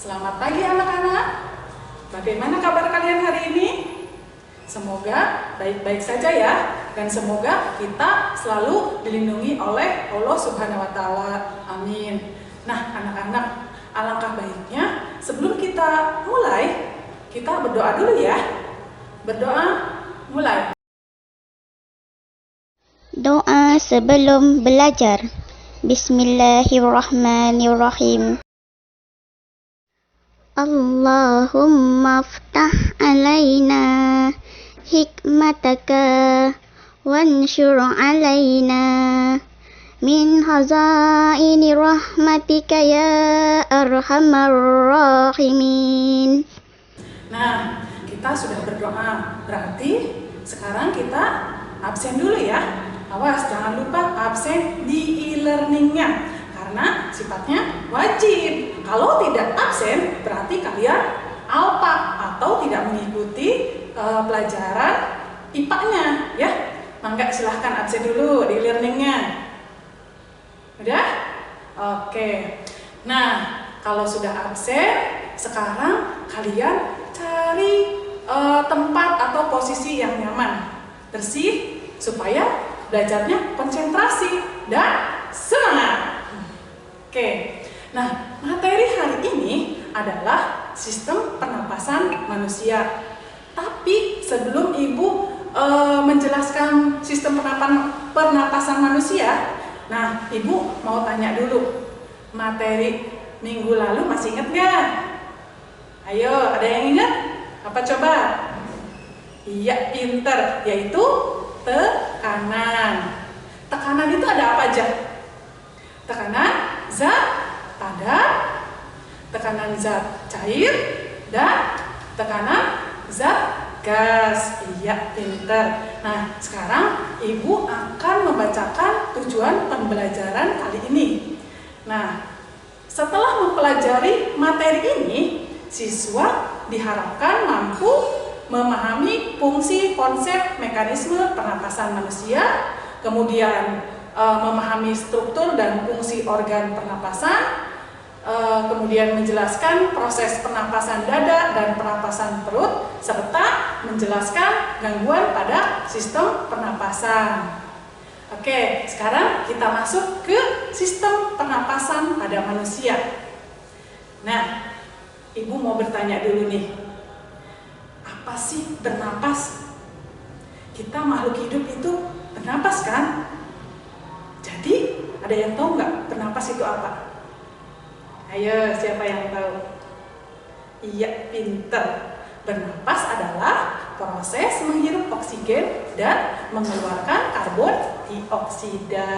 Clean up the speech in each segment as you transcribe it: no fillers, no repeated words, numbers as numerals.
Selamat pagi anak-anak. Bagaimana kabar kalian hari ini? Semoga baik-baik saja ya, dan semoga kita selalu dilindungi oleh Allah Subhanahu wa Ta'ala. Amin. Nah, anak-anak, alangkah baiknya sebelum kita mulai, kita berdoa dulu ya. Berdoa, mulai. Doa sebelum belajar. Bismillahirrahmanirrahim. Allahumma ftah alaina hikmataka wanshur alaina min hazaini rahmatika ya arhamar rahimin. Nah, kita sudah berdoa, berarti sekarang kita absen dulu ya. Awas, jangan lupa absen di e-learningnya, karena sifatnya wajib. Kalau tidak absen, berarti kalian alpa atau tidak mengikuti pelajaran IPA-nya ya. Mangga silahkan absen dulu di e-learningnya. Udah? Oke. Nah, kalau sudah absen, sekarang kalian cari tempat atau posisi yang nyaman, bersih, supaya belajarnya konsentrasi dan semangat. Oke. Nah, materi hari ini adalah sistem pernapasan manusia. Tapi sebelum Ibu menjelaskan sistem pernapasan manusia, nah Ibu mau tanya dulu, materi minggu lalu masih ingat nggak? Ayo, ada yang ingat? Apa coba? Iya, pinter, yaitu tekanan. Tekanan itu ada apa aja? Tekanan zat padat, tekanan zat cair, dan tekanan zat gas. Iya, pinter. Nah, sekarang Ibu akan membacakan tujuan pembelajaran kali ini. Nah, setelah mempelajari materi ini, siswa diharapkan mampu memahami fungsi, konsep, mekanisme pernapasan manusia, kemudian memahami struktur dan fungsi organ pernapasan, kemudian menjelaskan proses pernapasan dada dan pernapasan perut, serta menjelaskan gangguan pada sistem pernapasan. Oke, sekarang kita masuk ke sistem pernapasan pada manusia. Nah, Ibu mau bertanya dulu nih, apa sih bernapas? Kita makhluk hidup itu bernapas kan? Jadi, ada yang tahu nggak bernapas itu apa? Ayo, siapa yang tahu? Iya, pinter. Bernapas adalah proses menghirup oksigen dan mengeluarkan karbon dioksida.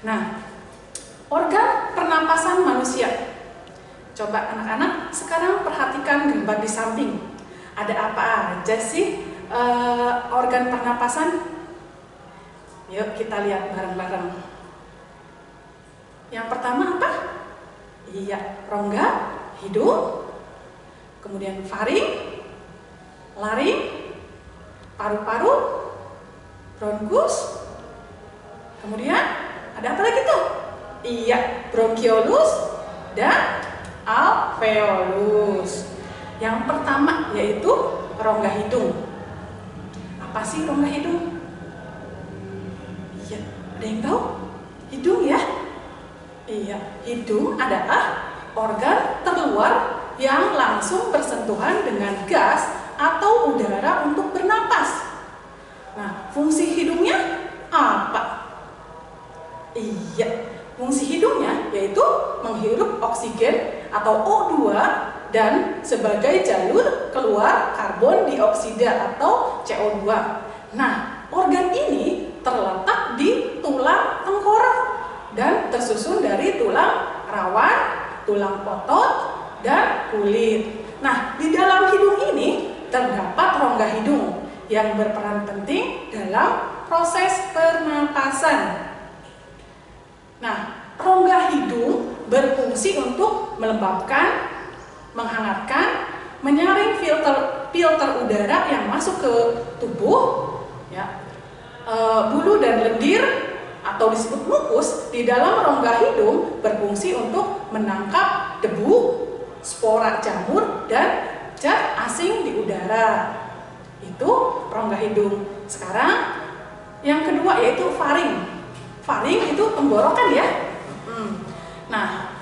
Nah, organ pernapasan manusia. Coba anak-anak sekarang perhatikan gambar di samping. Ada apa aja sih organ pernapasan? Yuk kita lihat bareng-bareng. Yang pertama apa? Iya, rongga hidung, kemudian faring, laring, paru-paru, bronkus, kemudian ada apa lagi tuh? Iya, bronkiolus dan alveolus. Yang pertama yaitu rongga hidung. Apa sih rongga hidung? Iya, ada yang tahu? Hidung ya? Iya, hidung adalah organ terluar yang langsung bersentuhan dengan gas atau udara untuk bernapas. Nah, fungsi hidungnya apa? Iya, fungsi hidungnya yaitu menghirup oksigen atau O2 dan sebagai jalur keluar karbon dioksida atau CO2. Nah, organ ini terletak di tulang tengkorak dan tersusun dari tulang rawan, tulang otot, dan kulit. Nah, di dalam hidung ini terdapat rongga hidung yang berperan penting dalam proses pernapasan. Nah, rongga hidung berfungsi untuk melembabkan, menghangatkan, menyaring filter udara yang masuk ke tubuh, ya, bulu dan lendir atau disebut mukus di dalam rongga hidung berfungsi untuk menangkap debu, spora jamur dan zat asing di udara. Itu rongga hidung. Sekarang yang kedua yaitu faring. Faring itu tenggorokan ya. Nah,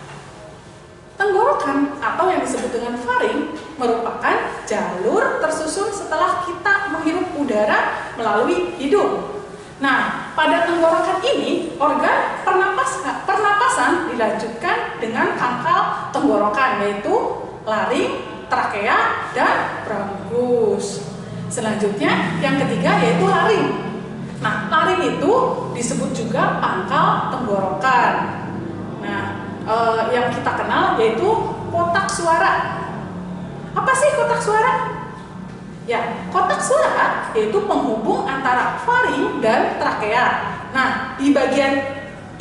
tenggorokan atau yang disebut dengan faring merupakan jalur tersusun setelah kita menghirup udara melalui hidung. Nah, pada tenggorokan ini organ pernapasan dilanjutkan dengan pangkal tenggorokan yaitu laring, trakea, dan bronkus. Selanjutnya yang ketiga yaitu laring. Nah, laring itu disebut juga pangkal tenggorokan. Nah, yang kita kenal yaitu kotak suara. Apa sih kotak suara? Ya, kotak suara yaitu penghubung antara faring dan trakea. Nah, di bagian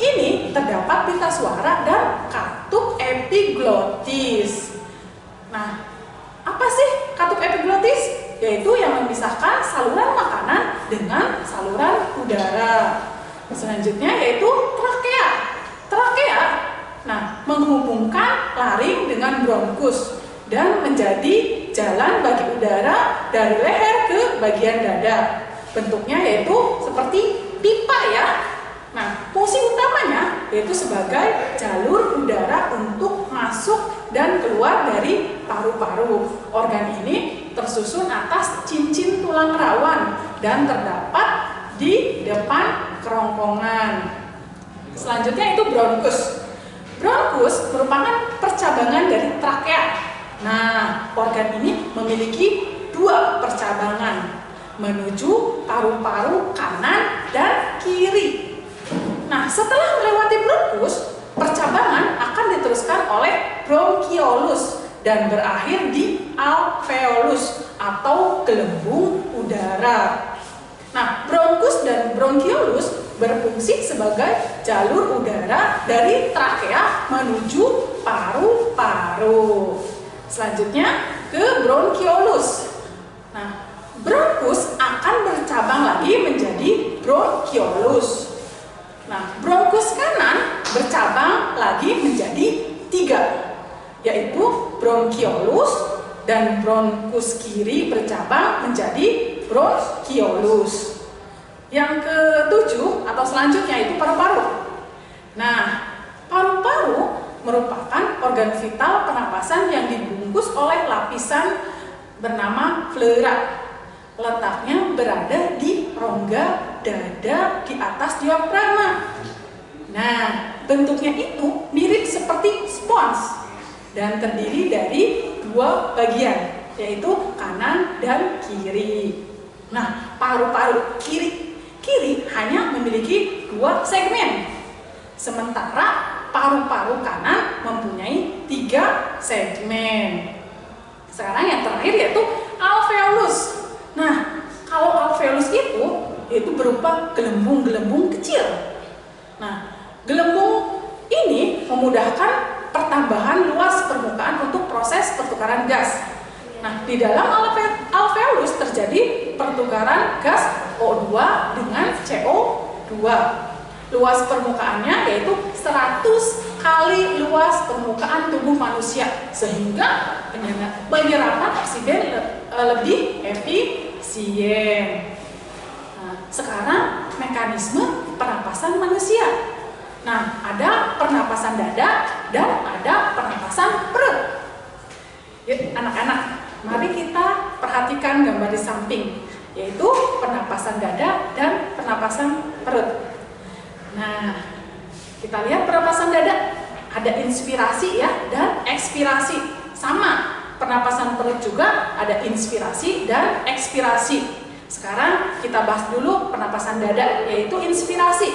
ini terdapat pita suara dan katup epiglotis. Nah, apa sih katup epiglotis? Yaitu yang memisahkan saluran makanan dengan saluran udara. Selanjutnya yaitu trakea. Trakea, nah, menghubungkan laring dengan bronkus dan menjadi jalan bagi udara dari leher ke bagian dada. Bentuknya yaitu seperti pipa ya. Nah, fungsi utamanya yaitu sebagai jalur udara untuk masuk dan keluar dari paru-paru. Organ ini tersusun atas cincin tulang rawan dan terdapat di depan kerongkongan. Selanjutnya itu bronkus. Bronkus merupakan percabangan dari trakea. Nah, organ ini memiliki dua percabangan menuju paru-paru kanan dan kiri. Nah, setelah melewati bronkus, percabangan akan diteruskan oleh bronkiolus dan berakhir di alveolus atau gelembung udara. Nah, bronkus dan bronkiolus berfungsi sebagai jalur udara dari trakea menuju paru-paru. Selanjutnya ke bronkiolus. Nah, bronkus akan bercabang lagi menjadi bronkiolus. Nah, bronkus kanan bercabang lagi menjadi 3, yaitu bronkiolus, dan bronkus kiri bercabang menjadi bronkiolus. Yang ketujuh atau selanjutnya itu paru-paru. Nah, paru-paru merupakan organ vital pernapasan yang dibungkus oleh lapisan bernama pleura. Letaknya berada di rongga dada di atas diafragma. Nah, bentuknya itu mirip seperti spons dan terdiri dari dua bagian, yaitu kanan dan kiri. Nah, paru-paru kiri hanya memiliki 2 segmen, sementara paru-paru kanan mempunyai 3 segmen. Sekarang yang terakhir yaitu alveolus. Nah, kalau alveolus itu berupa gelembung-gelembung kecil. Nah, gelembung ini memudahkan pertambahan luas permukaan untuk proses pertukaran gas. Nah, di dalam alveolus terjadi pertukaran gas O2 dengan CO2. Luas permukaannya yaitu 100 kali luas permukaan tubuh manusia, sehingga penyerapan oksigen lebih efisien. Nah, sekarang mekanisme pernapasan manusia. Nah, ada pernapasan dada dan ada pernapasan perut. Yuk anak-anak, mari kita perhatikan gambar di samping, yaitu pernapasan dada dan pernapasan perut. Nah, kita lihat pernapasan dada, ada inspirasi ya dan ekspirasi. Sama, pernapasan perut juga ada inspirasi dan ekspirasi. Sekarang kita bahas dulu pernapasan dada, yaitu inspirasi.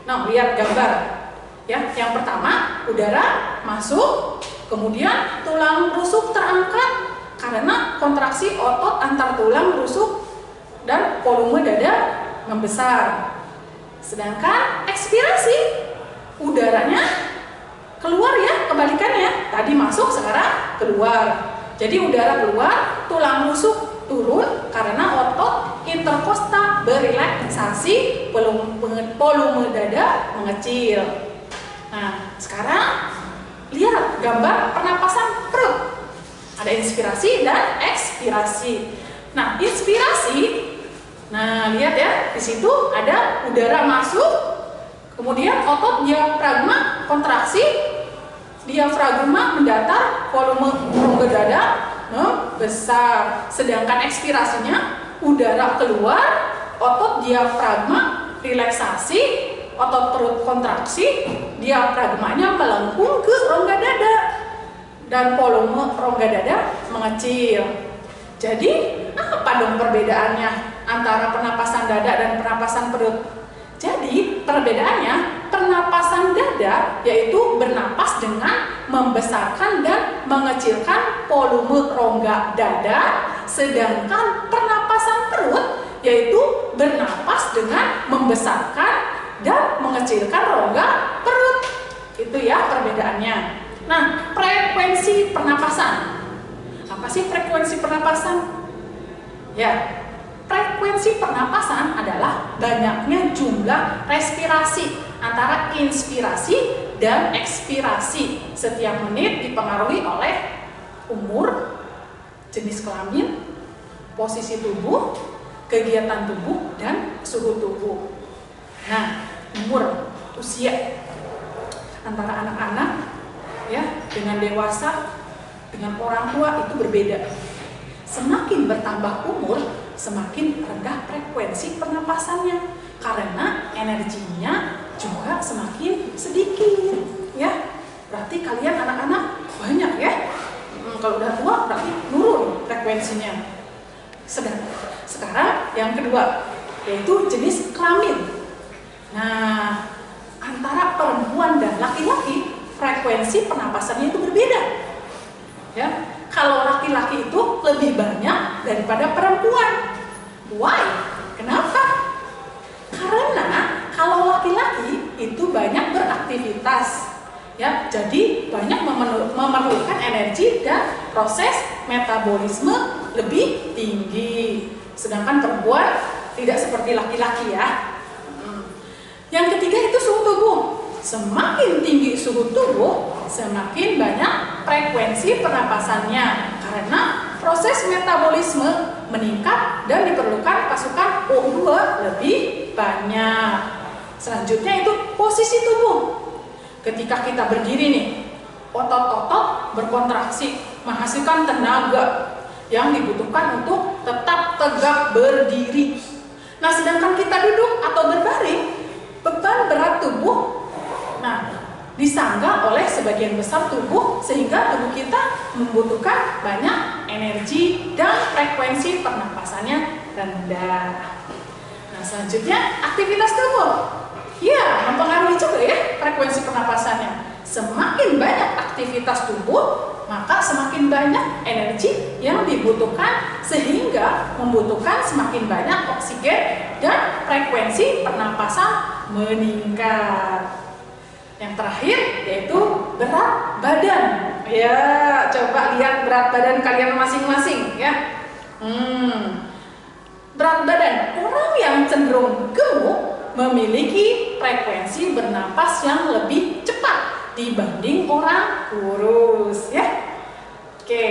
Nah, lihat gambar. Ya, yang pertama, udara masuk, kemudian tulang rusuk terangkat karena kontraksi otot antar tulang rusuk dan volume dada membesar. Sedangkan ekspirasi, udaranya keluar ya, kebalikannya. Tadi masuk, sekarang keluar. Jadi udara keluar, tulang rusuk turun karena otot interkosta berelaksasi, volume dada mengecil. Nah, sekarang lihat gambar pernapasan perut. Ada inspirasi dan ekspirasi. Nah, inspirasi, nah lihat ya, di situ ada udara masuk, kemudian otot diafragma kontraksi, diafragma mendatar, volume rongga dada membesar. Sedangkan ekspirasinya udara keluar, otot diafragma relaksasi, otot perut kontraksi, diafragmanya melengkung ke rongga dada dan volume rongga dada mengecil. Jadi apa dong perbedaannya antara pernapasan dada dan pernapasan perut? Jadi perbedaannya, pernapasan dada yaitu bernapas dengan membesarkan dan mengecilkan volume rongga dada, sedangkan pernapasan perut yaitu bernapas dengan membesarkan dan mengecilkan rongga perut. Itu ya perbedaannya. Nah, frekuensi pernapasan. Apa sih frekuensi pernapasan? Ya, frekuensi pernapasan adalah banyaknya jumlah respirasi antara inspirasi dan ekspirasi setiap menit dipengaruhi oleh umur, jenis kelamin, posisi tubuh, kegiatan tubuh, dan suhu tubuh. Nah, umur, usia antara anak-anak ya dengan dewasa dengan orang tua itu berbeda. Semakin bertambah umur, semakin rendah frekuensi pernapasannya karena energinya juga semakin sedikit ya. Berarti kalian anak-anak banyak ya. Kalau udah tua berarti nurun frekuensinya. Sekarang yang kedua yaitu jenis kelamin. Nah, antara perempuan dan laki-laki frekuensi pernapasannya itu berbeda. Ya, kalau laki-laki itu lebih banyak daripada perempuan. Why? Kenapa? Karena kalau laki-laki itu banyak beraktivitas, ya, jadi banyak memerlukan energi dan proses metabolisme lebih tinggi. Sedangkan perempuan tidak seperti laki-laki ya. Yang ketiga itu suhu tubuh. Semakin tinggi suhu tubuh, semakin banyak frekuensi pernapasannya karena proses metabolisme meningkat dan diperlukan pasukan O2 lebih banyak. Selanjutnya itu posisi tubuh. Ketika kita berdiri nih, otot-otot berkontraksi menghasilkan tenaga yang dibutuhkan untuk tetap tegak berdiri. Nah, sedangkan kita duduk atau berbaring, beban berat tubuh disanggah oleh sebagian besar tubuh sehingga tubuh kita membutuhkan banyak energi dan frekuensi pernapasannya rendah. Nah, selanjutnya aktivitas tubuh. Ya, mempengaruhi juga ya frekuensi pernapasannya. Semakin banyak aktivitas tubuh, maka semakin banyak energi yang dibutuhkan sehingga membutuhkan semakin banyak oksigen dan frekuensi pernapasan meningkat. Yang terakhir yaitu berat badan. Ya, coba lihat berat badan kalian masing-masing ya. Berat badan orang yang cenderung gemuk memiliki frekuensi bernapas yang lebih cepat dibanding orang kurus ya. Oke.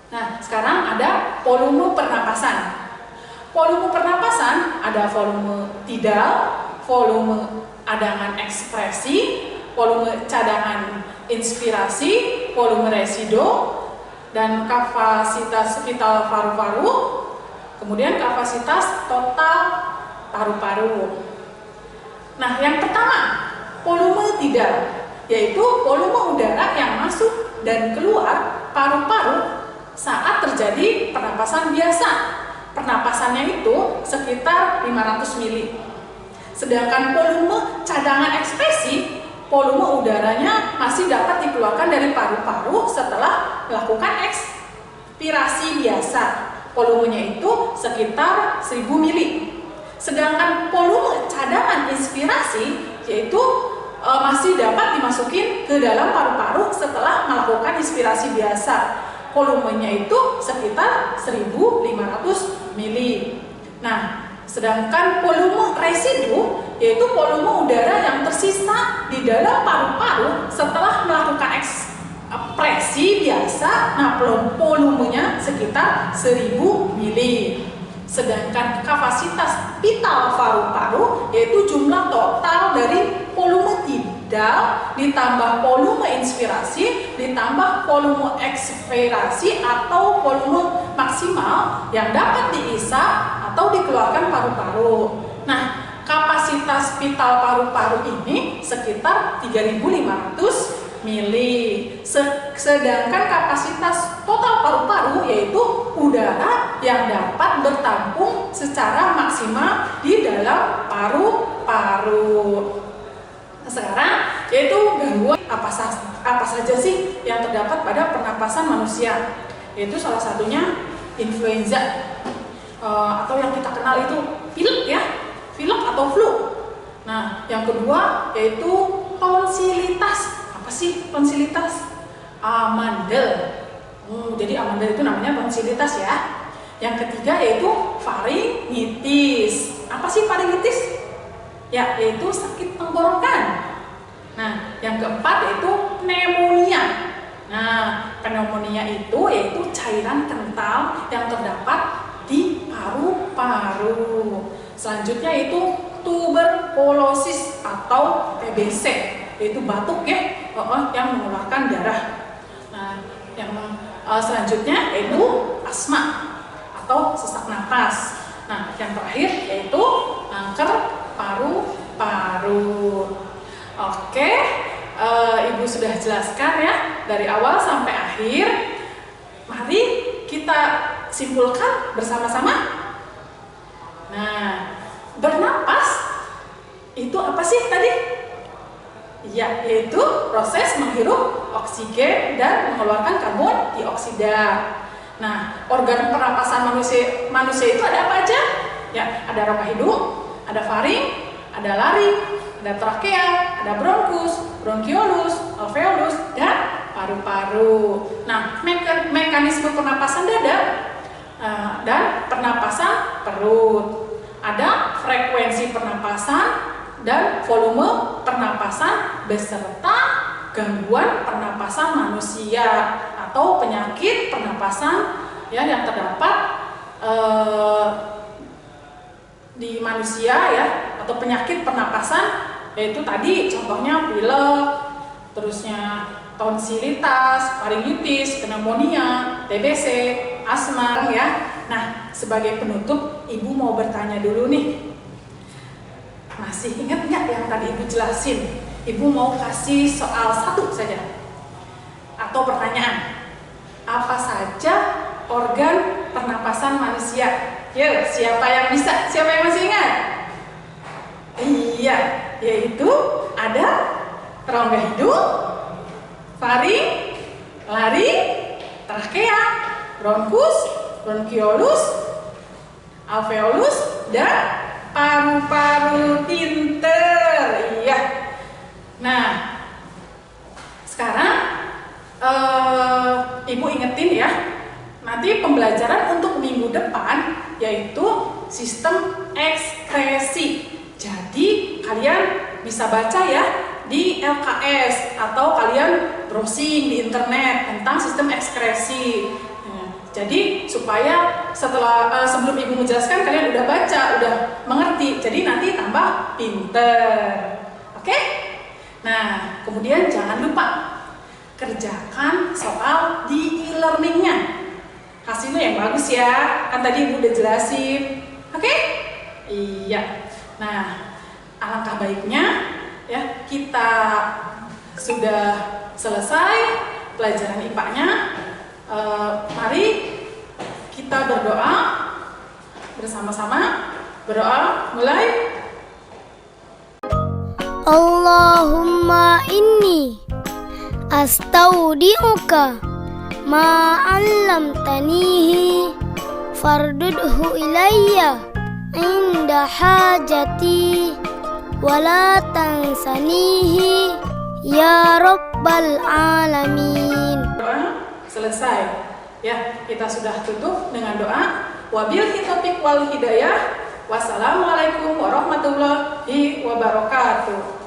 Nah, sekarang ada volume pernapasan. Volume pernapasan ada volume tidal, volume cadangan ekspresi, volume cadangan inspirasi, volume residu, dan kapasitas vital paru-paru, kemudian kapasitas total paru-paru. Nah, yang pertama, volume tidal, yaitu volume udara yang masuk dan keluar paru-paru saat terjadi pernapasan biasa. Pernapasannya itu sekitar 500 mili. Sedangkan volume cadangan ekspresi, volume udaranya masih dapat dikeluarkan dari paru-paru setelah melakukan ekspirasi biasa. Volumenya itu sekitar 1000 mili. Sedangkan volume cadangan inspirasi yaitu masih dapat dimasukin ke dalam paru-paru setelah melakukan inspirasi biasa. Volumenya itu sekitar 1500 mili. Nah, sedangkan volume residu yaitu volume udara yang tersisa di dalam paru-paru setelah melakukan ekspresi ekspresi biasa, nah volumenya sekitar 1000 mili. Sedangkan kapasitas vital paru-paru yaitu jumlah total dari volume tidal ditambah volume inspirasi ditambah volume ekspirasi atau volume maksimal yang dapat diisap atau dikeluarkan paru-paru. Nah, kapasitas vital paru-paru ini sekitar 3500 mili. Sedangkan kapasitas total paru-paru yaitu udara yang dapat bertampung secara maksimal di dalam paru-paru. Sekarang yaitu gangguan apa saja sih yang terdapat pada pernapasan manusia? Yaitu salah satunya influenza atau yang kita kenal itu pilek ya, pilek atau flu. Nah, yang kedua yaitu tonsilitas. Apa sih tonsilitas? Amandel. Jadi amandel itu namanya tonsilitas ya. Yang ketiga yaitu faringitis. Apa sih faringitis? Ya, yaitu sakit tenggorokan. Nah, yang keempat yaitu pneumonia. Nah, pneumonia itu yaitu cairan kental yang terdapat di paru-paru. Selanjutnya itu tuberkulosis atau TBC, yaitu batuk ya, yang mengeluarkan darah. Nah, yang selanjutnya yaitu asma atau sesak napas. Nah, yang terakhir yaitu kanker paru-paru. Oke, Ibu sudah jelaskan ya dari awal sampai akhir. Mari kita simpulkan bersama-sama. Nah, bernapas itu apa sih tadi? Ya, yaitu proses menghirup oksigen dan mengeluarkan karbon dioksida. Nah, organ pernapasan manusia itu ada apa aja? Ya, ada rongga hidung, ada faring, ada laring, ada trakea, ada bronkus, bronkiolus, alveolus, dan paru-paru. Nah, mekanisme pernapasan dada dan pernapasan perut. Ada frekuensi pernapasan dan volume pernapasan beserta gangguan pernapasan manusia atau penyakit pernapasan ya yang terdapat di manusia ya, atau penyakit pernapasan yaitu tadi contohnya pilek, terusnya tonsilitas, faringitis, pneumonia, TBC, asma ya. Nah, sebagai penutup Ibu mau bertanya dulu nih. Masih ingat nggak yang tadi Ibu jelasin? Ibu mau kasih soal satu saja atau pertanyaan. Apa saja organ pernapasan manusia? Yuk, siapa yang bisa? Siapa yang masih ingat? Iya, yaitu ada rongga hidung, faring, laring, trakea, bronkus, bronkiolus, alveolus, dan paru-paru. Pinter. Iya. Nah, sekarang Ibu ingetin ya, nanti pembelajaran untuk minggu depan yaitu sistem ekskresi. Jadi kalian bisa baca ya di LKS atau kalian browsing di internet tentang sistem ekskresi. Jadi supaya sebelum Ibu menjelaskan kalian udah baca, udah mengerti. Jadi nanti tambah pinter. Oke? Nah, kemudian jangan lupa kerjakan soal di e-learningnya. Hasilnya yang bagus ya. Kan tadi Ibu udah jelasin. Oke? Iya. Nah, alangkah baiknya ya kita sudah selesai pelajaran IPA-nya. Mari kita berdoa bersama-sama. Berdoa mulai. Allahumma inni astaudi'uka ma 'allamtanihi fardudhu ilayya inda hajati wala tansanihi ya rabbal alamin. Doa selesai. Ya, kita sudah tutup dengan doa. Wabillahi taufiq wal hidayah. Wassalamualaikum warahmatullahi wabarakatuh.